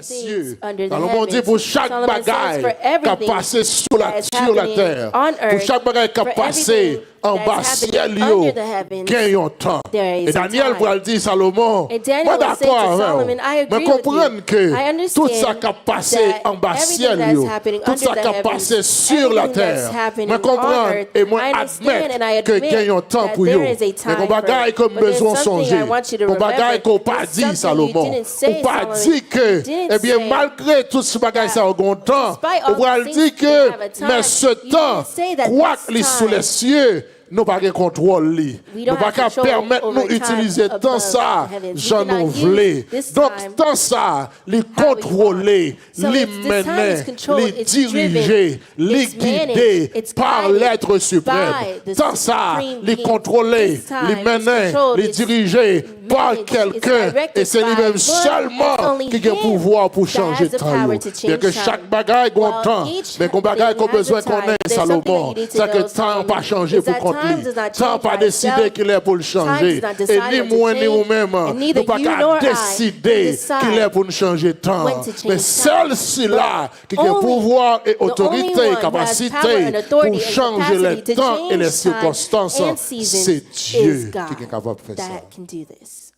cieux. under the Alors on dit heavens. pour chaque Solomon says bagaille for qui a everything passé sur la that is terre, happening on pour earth, chaque bagaille qui a for passé everything en that is bas happening ciel, under the heavens, gagne un temps. there is Et a Daniel time. pourrait le dire Salomon, And Daniel moi will say d'accord to avec Solomon, vous. I Mais agree with comprendre you. que I tout ça understand qui a passé that en bas everything ciel, that's happening tout under ça the qui a heavens, passé sur la everything that's terre, happening mais on comprendre earth, et moi I understand and I admettre que admit gagne un temps that pour there vous. is a Mais time qu'on for bagaille it. comme But there's besoin something songer. I want you to Qu'on bagaille remember. qu'on pas There's dit something Salomon. you didn't say, On pas Solomon. dit que, You didn't eh bien say malgré tout ce bagaille ça au grand temps, despite on all va the le things dire you que, have a time, mais ce you temps, didn't say that quoi this que les sous les time, cieux, nous pas de contrôle li. we Nous don't pas have qu'à control permettre over nous time utiliser above tant ça, the heavens. We j'en cannot nous use voulait. this Donc time tant ça, les how we contrôler, want. So les it's- this time is mener, controlled, les it's diriger, driven, les it's managed, guider it's par guided l'être suprême. by the Tant ça, supreme les being. contrôler, This time les it's mener, controlled, les it's diriger par managed, quelqu'un. it's directed Et c'est by lui-même one, seulement it's only qui a le him pouvoir pour that changer has the temps. power to Bien que change chaque time. bagaille While a temps, each mais qu'on bagaille qu'on thing has besoin a time, qu'on ait there's something Salomon. that you need to C'est que know, temps n'a Solomon, pas changé is pour that contre time lui. does not Temps change pas by décidé itself. qu'il est pour le Time changer. does not Et decide ni what to moi ni change, vous-même, and neither nous pas you qu'à nor I décider decide qu'il est pour nous changer temps. when to change Mais time. celle-ci-là qui a Only pouvoir et the only autorité, one who has capacité power and authority pour and changer les capacity to temps et les change circonstances, time and seasons c'est Dieu is God qui est capable de faire ça. that can do this.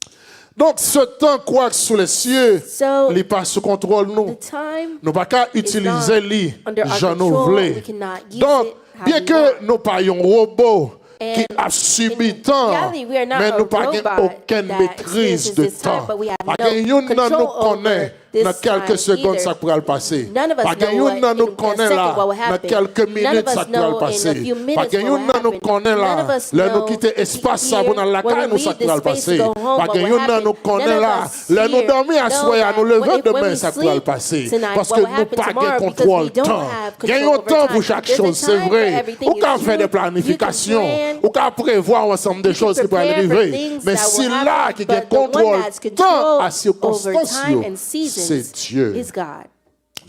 Donc ce temps, quoi que sous les cieux, So, il n'est pas sous contrôle nous. The time Nous pas qu'à utiliser lui, under our j'en nous control. voulais. We cannot use Donc, it how bien we que want. nous pas un robot qui And a subi tant, reality, we are not mais a nous pas robot aucune that maîtrise experiences de this time, temps. but we have Pas no qu'il y en a nous control connaît over this dans quelques time secondes either. ça pourra le passer. None of us Pas qu'il y know en a what nous in a connaît second là what will dans happen. quelques None minutes of ça us pourra le know in a passer. few minutes Pas qu'il y what en will a nous happen. connaît None là of us là nous know quitter espace ça here pour dans la when caille we nous ça leave pourra le this space passer. to go home, Pas what qu'il y will en a nous happen. connaît None of là us là nous here dormir à know soir that nous lever when demain we ça pourra le sleep passer tonight, parce what que will nous happen pas tomorrow, de because contrôle we don't temps. have control Gagnons over temps time. pour chaque There's a chose, c'est time for vrai. everything, Ou qu'à it's faire des true. planifications, You can plan. ou qu'à prévoir un ensemble de choses qui peuvent prepare for arriver. things Mais that si will là happen, qui but a the one contrôle that's temps control à over circonstances, time and c'est seasons Dieu. is God.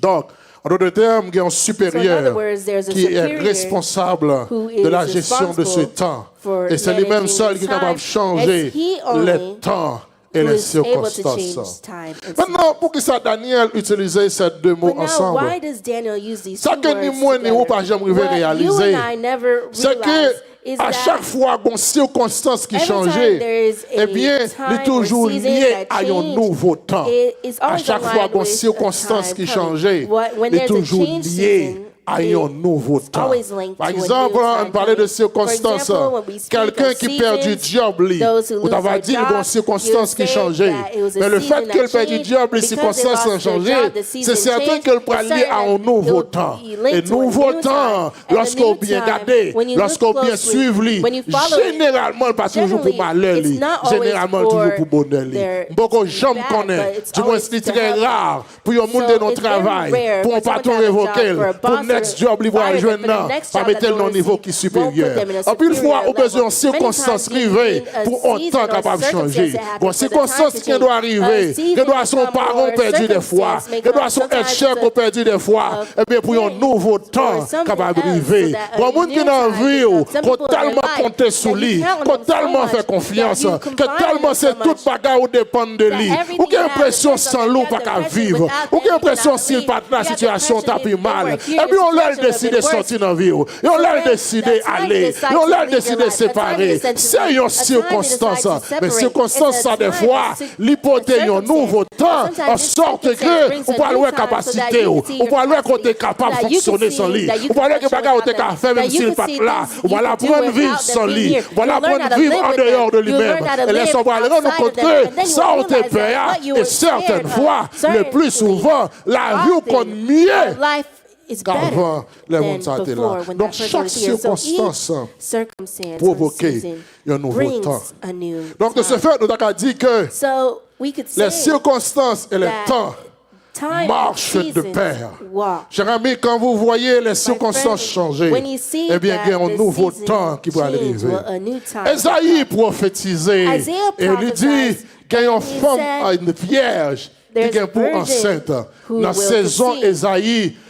Donc, en d'autres termes, il y a un So in supérieur other words, there's a qui est superior responsable who de la is gestion de ce responsible temps. for Et c'est lui-même managing seul qui est time, capable de changer as he only les temps et who les is able to circonstances. change time and Maintenant, pour que ça, Daniel utilisait ces deux mots But now, ensemble, why does Daniel use these ça two que ni words moi ni vous together? pas jamais arrivé What you réaliser, and I never c'est que realize is à that chaque fois qu'on circonstance qui every time changeait, there is a eh bien, il time est toujours or season lié that à un change, nouveau temps. it's À always chaque fois aligned qu'on with a circonstance time qui coming. changeait, When il est there's a toujours change lié season, à un nouveau temps. always linked Par to a exemple, new on time parlait de coming. circonstances. For example, when we speak Quelqu'un of qui perd du seasons, job, lui, those who on lose t'avait their dit qu'il y a job, une circonstance qui you said changeait. that it was a Mais le season fait that qu'elle perd du changed, job, les because they circonstances ont lost their changé, job, the c'est season certain changed, qu'elle pourra it's lier à un certain nouveau it'll temps. be linked Et to a nouveau new temps, time. And lorsqu'on the bien new gardé, time, when you lorsqu'on look bien closely, suivi, lui, when you follow it, généralement, pas toujours pour generally, malheur, it's lui. not always Généralement, for toujours pour bonheur, lui. their- Beaucoup de to be gens me bad, connaissent. but it's Du moins, always c'est to très help rare pour un monde So de notre it's very travail, rare pour un for someone patron to have a job, révoquer, for a pour boss next to job, il va fire them, rejoindre, for the next pas job mettre that le they'll niveau receive, qui est won't put supérieur. them in a En plus, une fois, superior au besoin level. de circonstances arrivées, pour autant capable de changer. Bon, circonstances qui doivent arriver, que doit son parent perdu des fois, que doit son être-cher qu'on perdu des fois, et bien pour un nouveau temps capable d'arriver. Bon, monde qui n'a envie, qu'on tellement compter sur lui, qu'on tellement fait confiance, que tellement c'est toute bagarre ou dépend de lui. Ou qu'il y a l'impression sans loup pas qu'à vivre. Ou qu'il y a l'impression s'il pas la situation tapis mal. Et puis on l'a décidé de sortir dans la vie. Et on l'a décidé d'aller. Et on l'a décidé de séparer. C'est une circonstance. Mais circonstance, ça des fois, l'hypothèse un nouveau temps, en sorte que on peut avoir capacité, on peut avoir côté capable de fonctionner sans lui. On peut avoir que bagarre côté qu'à faire même s'il pas là. On va l'apprendre à vivre sans lui. On va l'apprendre à vivre en dehors de lui-même. Et laisse-moi voir, nous compte que ça on te paye. Et certaines fois, le plus souvent, la vie qu'on mieux qu'avant les mondes s'arrêtent là. Donc chaque circonstance provoque un nouveau temps. Donc de ce fait, nous avons dit que les circonstances et les temps marchent de pair. Cher ami, quand vous voyez les circonstances changer, eh bien, il y a un nouveau temps qui va arriver. Esaïe prophétisait et lui dit qu'il y a une femme, une vierge, qui est pour enceinte. Dans la saison Esaïe,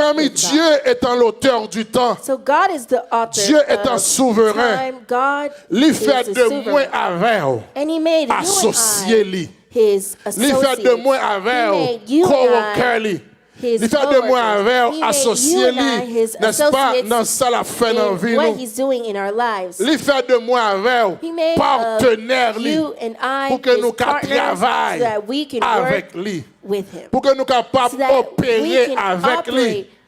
Cher ami, with Dieu God. étant l'auteur du temps, So God is the author Dieu étant of souverain, time. God lui is fait the de sovereign. moi avec And he made associé you lui. and I his Lui fait de associates. moi He avec made you co-worker and I lui. his Lui fait de moi co-workers. avec He made associé you and I lui. his N'est-ce pas? associates Dans ça la fin dans in vie what nous. he's doing in our lives. Lui fait de moi avec He made partenaire lui. you and I Pour que his nous partners travaillions so that we can avec work lui. with him. Pour que nous So capables that we d'opérer can avec lui. operate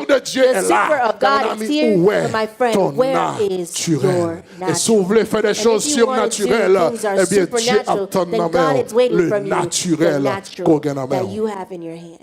sucre de Dieu The est secret là. of God Mon is ami, here. où est So my friend, ton where is naturel? your Et si vous voulez faire des choses if you wanna do surnaturelles, things that are eh bien, Dieu supernatural, attend then God is waiting le from you the naturel natural qu'on gagne en that main. you have in your hand.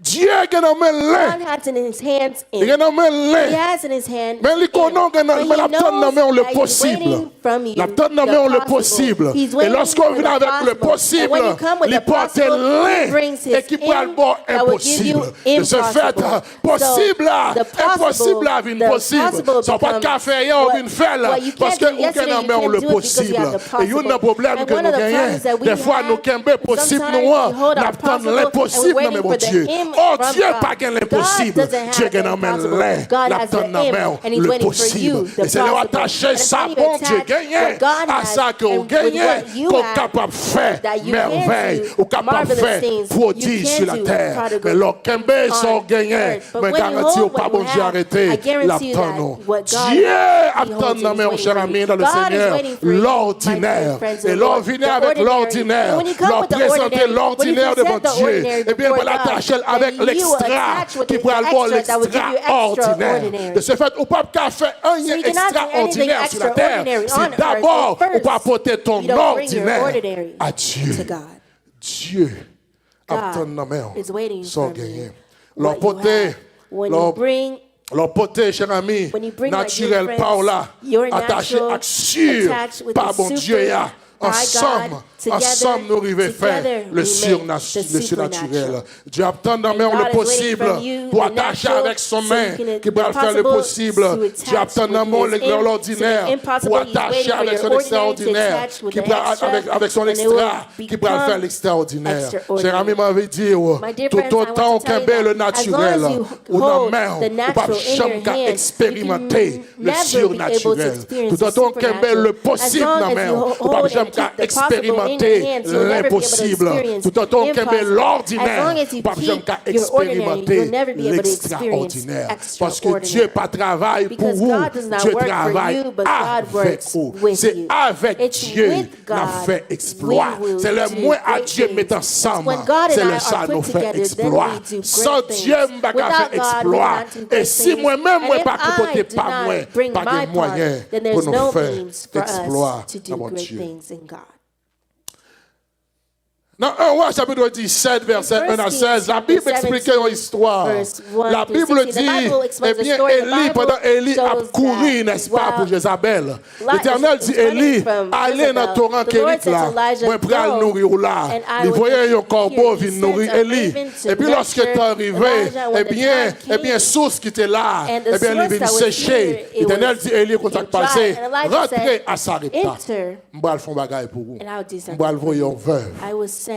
Dieu est dans mes mains. God has in his hands Il in. est dans mes He mains. has in his hand. Mais il connaît que mais la tonne dans main le possible. La tonne dans main le possible. Et lorsqu'on vient avec le possible, il porte l'un et qui peut le bon impossible. De ce fait, possible là, impossible là, vient possible. Ça pas de café hier, on vient faire là, parce que on est dans main le possible. Et il y a un problème que nous gagnons. Des fois, nous sommes possible, nous attendons l'impossible dans mon Dieu. Oh Dieu, pas qu'un l'impossible. Dieu est dans main l'attend dans main le possible. Et c'est là attacher ça, bon Dieu, gagner à ça qu'on gagne, qu'on est capable de faire merveille, ou capable de faire prodige sur la terre. Mais l'Okembe sont gagnés, mais garantie au pas bon Dieu arrêter l'attend. Dieu attend dans main, mon cher ami, dans le Seigneur, l'ordinaire. Et l'on vient avec l'ordinaire, l'on présenter l'ordinaire de mon Dieu. Et bien, on l'attache avec l'extra, qui peut avoir l'extraordinaire. De ce fait, on ne peut pas faire un lien extraordinaire sur la terre. C'est d'abord, on peut apporter ton ordinaire à Dieu. Dieu attend dans main, sans gagner. L'emporter, cher ami, naturel par là, attaché à sûr, par mon Dieu, ensemble, nous arrivons faire le surnaturel. Dieu attend dans main le possible pour attacher avec son main qui va faire le possible. Dieu attend dans main l'ordinaire pour attacher avec son extraordinaire qui va avec son extra qui va faire l'extraordinaire. Cher ami m'avait dit tout autant qu'un bel naturel ou dans main ou pas jamais expérimenter le surnaturel. Tout autant qu'un bel le possible dans main ou pas jamais expérimenter l'impossible. Tout autant qu'aimer l'ordinaire, pas jamais qu'à expérimenter l'extraordinaire. Parce que Dieu pas travaille pour vous, Dieu travaille avec vous. C'est avec Dieu qu'on fait exploit. C'est le moins à Dieu mettre ensemble. C'est le ça nous fait exploit. Sans Dieu, je ne peux pas faire exploit. Et si moi-même, je ne peux pas côté pas moi, pas de moyens pour nous faire exploit dans mon Dieu. Dans 1 Roi chapitre 17, verset 1 à 16, la Bible explique une histoire. La Bible dit, eh bien, Élie, pendant Élie a couru, n'est-ce pas, pour Jézabel. L'Éternel dit, Élie, allez dans le torrent Kérit là, moi prêt à le nourrir là. Il voyait un corbeau venir nourrir Élie. Et puis lorsque tu es arrivé, eh bien, source qui était là, eh bien, il vient sécher. L'Éternel dit, Élie, quand ça passé, rentrez à Sarepta. Je vais faire un bagage pour vous. Je vais envoyer un veuve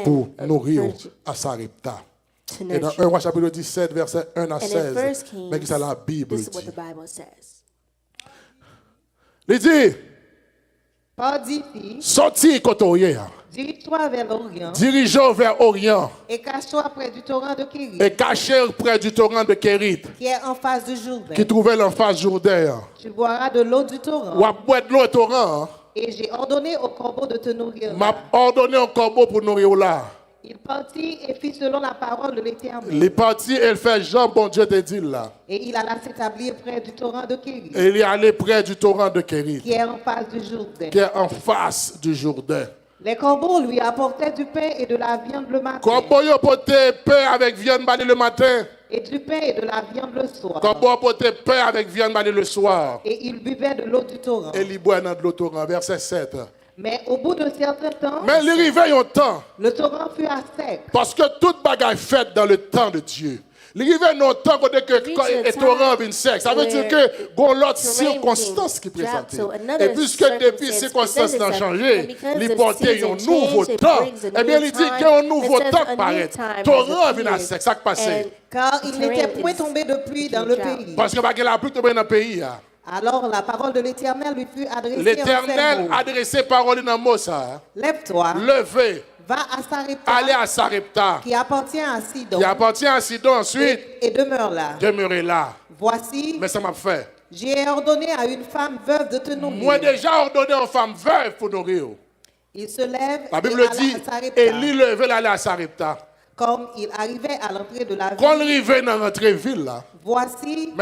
pour nourrir à Sarepta. Et dans 1 Roi chapitre 17, verset 1 à 16, mais qui c'est la Bible dit. Il dit, sorti côté, dirige-toi vers l'Orient. Dirigeons vers Orient. Et cache-toi près du torrent de Kérit. Et cachez près du torrent de Kérit. Qui est en face du Jourdain. Qui trouvait en face du Jourdain. Tu boiras de l'eau du torrent. Ou à boire de l'eau au torrent. Et j'ai ordonné au corbeau de te nourrir. M'a ordonné au corbeau pour nourrir là. Il partit et fit selon la parole de l'Éternel. Il partit et il fait Jean, bon Dieu te dit là. Et il alla s'établir près du torrent de Kérit. Et il est allé près du torrent de Kérit. Qui est en face du Jourdain. Qui est en face du Jourdain. Les corbeaux lui apportaient du pain et de la viande le matin. Corbeau y apportait pain avec viande le matin. Et du pain et de la viande le soir. Corbeau apportait pain avec viande le soir. Et il buvait de l'eau du torrent. Et il boit dans de l'eau du torrent, verset 7. Mais au bout d'un certain temps, mais il arrivait un temps. Le torrent fut à sec. Parce que toute bagaille faite dans le temps de Dieu. Il arrivait un temps que le torrent vient sec. Ça veut dire que il y a l'autre circonstance qui présente. Et puisque depuis ces circonstances ont changé, il portait un nouveau temps. Eh bien, il dit qu'il y a un nouveau temps qui paraît. Le torrent vient à sec. Ça qui passe. Car il n'était point tombé de pluie dans le pays. Parce que la pluie tombée dans le pays. Alors la parole de l'Éternel lui fut adressée. L'Éternel a adressé parole dans le mot ça. Lève-toi. Levez. Va à Sarepta. Allez à Sarepta. Qui appartient à Sidon. Qui appartient à Sidon ensuite. Et demeure là. Demeurez là. Voici. Mais ça m'a fait. J'ai ordonné à une femme veuve de te nourrir. Moi déjà ordonné à une femme veuve pour nourrir. Il se lève. La Bible dit. Élie levait l'aller à Sarepta. Comme il arrivait à l'entrée de la ville. Quand il arrivait dans l'entrée ville là. Voici.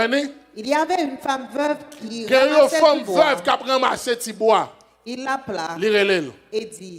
Il y avait une femme veuve qui ramassait du bois. Il l'appela et dit.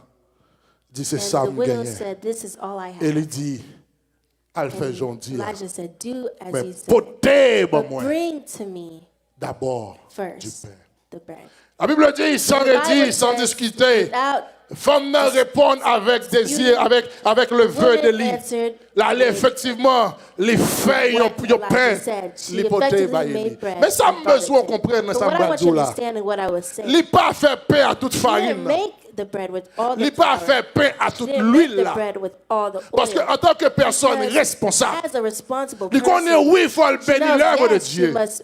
dit c'est And ça the me widow gagne. said, "This is all I Et have." il dit, elle fait gentil. Elijah said, "Do as Mais you say, portez but moi bring to me d'abord du first pain. the bread." La Bible dit, sans The Bible redire, sans says, discuter, without femme n'a répond avec désir, avec le vœu de woman lui. answered, Là, elle, effectivement, les feuilles, what le pain, Elijah said. She les porter effectively made bread mais ça and me brought it besoin to qu'on him. comprenne dans But ça what I want you to là. understand in what I was saying, Il pas fait pain à toute she farine. didn't make the bread with all the Il pas flour. fait pain à She toute didn't make l'huile the là. bread with all the Parce oil. qu'en tant que personne Because responsable, as a responsible il connaît, person, oui, il faut le she bénir knows, l'œuvre de yes, she Dieu. must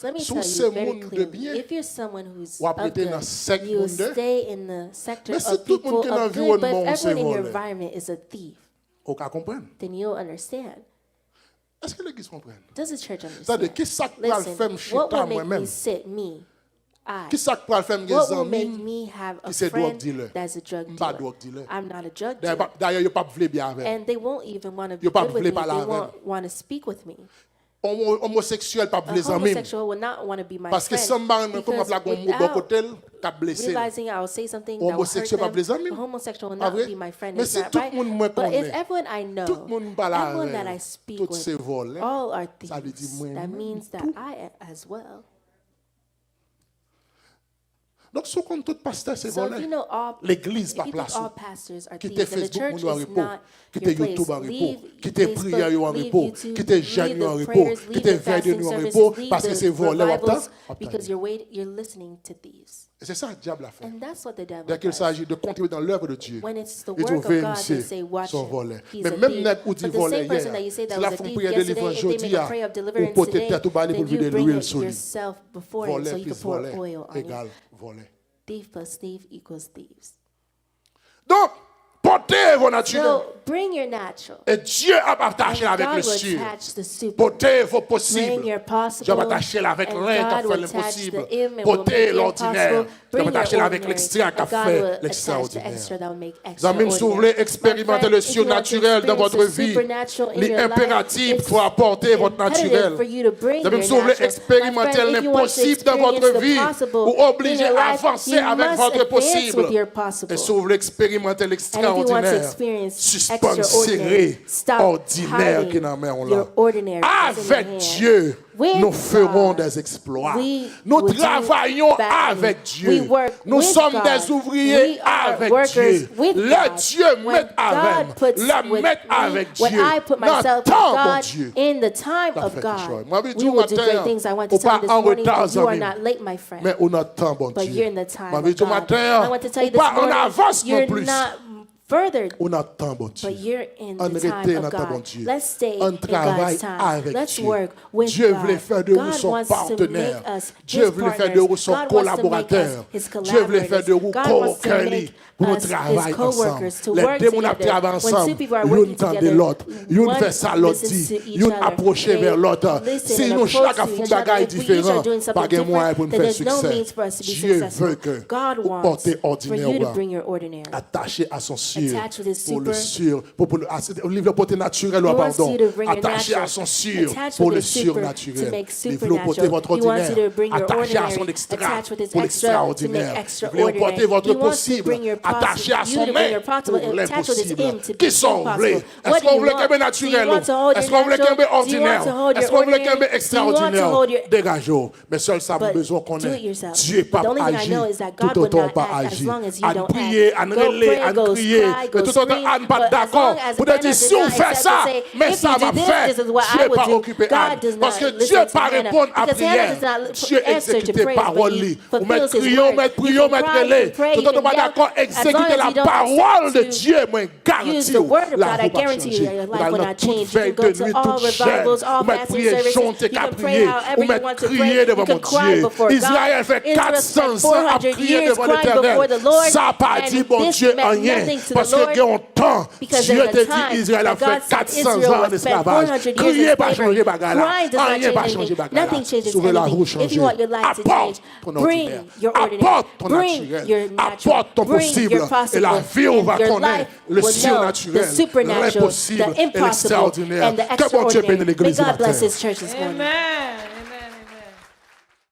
this. Let me Sous tell ce you very monde de clearly. bien, If you're someone who's ou of après dans good, secte you monde de, stay in the sector mais si of tout le monde people qui est dans of good, but l'environnement, if c'est everyone in your voleur. environment is a thief, on peut comprendre. then you'll understand. Est-ce que l'église comprend? Does the church C'est-à-dire, understand? qui ça qui va le Listen, faire what chita will make moi-même? me sit, me, Qui ça qui va le faire me what will make amis? me have a qui c'est drug friend dealer? that's a drug Pas dealer? drug dealer. I'm not a drug dealer. D'ailleurs, il n'y a pas de bien avec. And they won't even want to be Yo pas good with voulez me. parler They avec. won't want to speak with me. homosexuel pas A blessé en même. homosexual will not want to be my Parce que friend. sans barre comme Because la gomme au without côté qu'a blessé. realizing I will say something that will hurt Homosexuel pas them, blessé en the même. homosexual will Pas not vrai? be my friend. Mais It's si not tout right. le monde me But if connaît, everyone I know, tout le monde parle everyone that I avec, speak tout ces with, volets, all are ça veut dire thieves, moi that même means that tout. I as well. Donc, si on tout pasteur, c'est So if volé. you know all, L'église if pas you place. think all pastors are Quittez thieves, and the Facebook church mon en is repos. not Quittez your YouTube en place. repos. Leave Quittez Facebook, prière en leave repos. YouTube, Quittez leave jeûne en the repos. prayers, leave Quittez the fasting veille en services, repos. leave Parce que c'est the volé. revivals, because you're listening to these. Et c'est ça que le diable a fait. And that's what the devil Dès qu'il does. s'agit de contribuer dans l'œuvre de Dieu, When it's the ils work trouvent of God, they say, watch son him. volet. He's Mais a même thief. net ou dit But the volet same person hier, that you say c'est that la was a font thief prière de yesterday, l'évangile if they make aujourd'hui, a prayer of ou deliverance porter today, tête ou balai pour then you vider bring l'huile it sur lui. yourself before him Volet so you can plus pour volet oil on you. égale volet. Thief plus thief equals thieves. Donc, portez vos naturels. So bring your natural. Et Dieu a partagé And avec God le will sûr. attach the super. Portez vos Bring possibles. your possible. Dieu va attacher avec and rien qui a God fait will attach l'impossible. the im and will Portez make the l'ordinaire. impossible. Dieu va Bring attacher your avec ordinary. l'extra qui a And God fait will attach the l'extraordinaire. extra that will make Les amis, si vous voulez extraordinary. expérimenter le surnaturel dans votre vie, l'impératif pour apporter votre naturel. Les amis, si vous voulez expérimenter l'impossible dans votre vie, vous obligez à avancer avec votre possible. Et si vous voulez expérimenter l'extraordinaire, suspendre serré, ordinaire qui n'en met là. Avec Dieu, nous ferons des exploits. Nous travaillons avec Dieu. Nous sommes des ouvriers avec Dieu. Le Dieu met avec, le met avec Dieu. Dans le temps, mon Dieu. In the time of fait God, chose. we will do great things. I want to tell you this morning that you are not late, my friend. Mais on attend, bon But Dieu. you're in the time Ma of vie, tout God. matin, I want to tell you ou this pas en morning, avance non you're plus. not further, On attend, bon Dieu. but you're in On the rete time dans of ta bon God. Dieu. Let's stay On in travaille God's time. avec Let's Dieu. work with Dieu God. voulait faire de vous God son wants to partenaire. make us Dieu his voulait faire de vous son partners. God wants to make collaborateur. us his Dieu voulait faire de vous collaborators. God wants to co-workers make pour nous us travailler his co-workers, to ensemble. work Les deux, on a together. travaillé When ensemble. two people are Une working tend de together, l'autre. Une one fait ça, l'autre listens dit. to each Une other. approche They vers l'autre. listen Si and nous approach chaque to font each des other. bagailles If we each différents, are doing something pas de moyen pour nous different, faire then there's no succès. means for us to be Dieu successful. veut que God vous wants portez for ordinaire you to ou bring your ordinary. attaché à son sûr, Attach with his pour le super. sûr, pour le porter naturel, He wants pardon, you to bring your attaché natural. à son sûr, Attach pour with le his super to surnaturel. make Il veut porter supernatural. votre He wants you to ordinaire, bring your attaché à ordinary. son extra, Attach with his pour extra to make l'extraordinaire. Il extraordinary. veut porter votre He wants to possible, bring your attaché à possible. son You to bring main, your possible. pour Attach with his l'impossible. him to Qui be sont voulés? impossible. Est-ce What qu'on do you voulait want? qu'un Do you naturel? want to hold Est-ce your qu'on voulait qu'un natural? Do you want ordinaire? to hold Est-ce your qu'on voulait qu'un ordinary? Do you want to extraordinaire? hold your... Dégagez-vous. Mais seul ça, But besoin qu'on do it ait. yourself. Dieu But pas the only thing I agi, know is that tout God would autant not pas act as agi. long as you À don't prier, à act. Go relayer, pray, à go crier. cry, go Mais tout autant scream. à ne pas But as d'accord. long as Pour the te dire, man si does on not fait accept ça, to say, mais if ça you va do this, faire. this is what I Dieu would pas do. occupé God Anne. does Parce que not Dieu listen to pas Hannah. répondre à Because Hannah prière. does not Dieu answer to exécute prayer, but parole. he Vous mettez fulfills his prions, word. mettez You prions, can mettez cry, you relais. can pray, Tout you autant can pas yell. d'accord, As long exécutez as la you don't parole de accept to Dieu, moi, use garantis. the word of La God, I vie va guarantee you changer. your Dans life will notre not toute change. You veille can go de to nuit, all toute revivals, all Vous mettez fasting prier, services. chanter, You can pray prier. Vous however you mettez want to crier pray. devant You mon can cry Dieu. before God. Israël fait Israel 400 ans spent à 400 prier years devant crying before l'Éternel. the Lord, Ça n'a pas and dit, bon this Dieu, meant rien. nothing to the Parce que Lord, il y a un temps, because Dieu there's te a dit, time Israël a that God fait said 400 Israel ans en was spent esclavage. 400 years Crier in pas changer slavery. bagarre là. Crying does not Rien pas change changer anything. bagarre là. Nothing changes Sauvez la roue anything. If you want your life to Apporte change, ton bring ordinaire. your ordinary. Apporte ton Bring naturel. your natural. Apporte ton Bring possible. your possible. Et la vie, on va And your connaître life le will know surnaturel, the supernatural, l'impossible the et impossible, l'extraordinaire. and the Que bon Dieu bénisse extraordinary. May l'église God matin. bless His church this morning. Amen.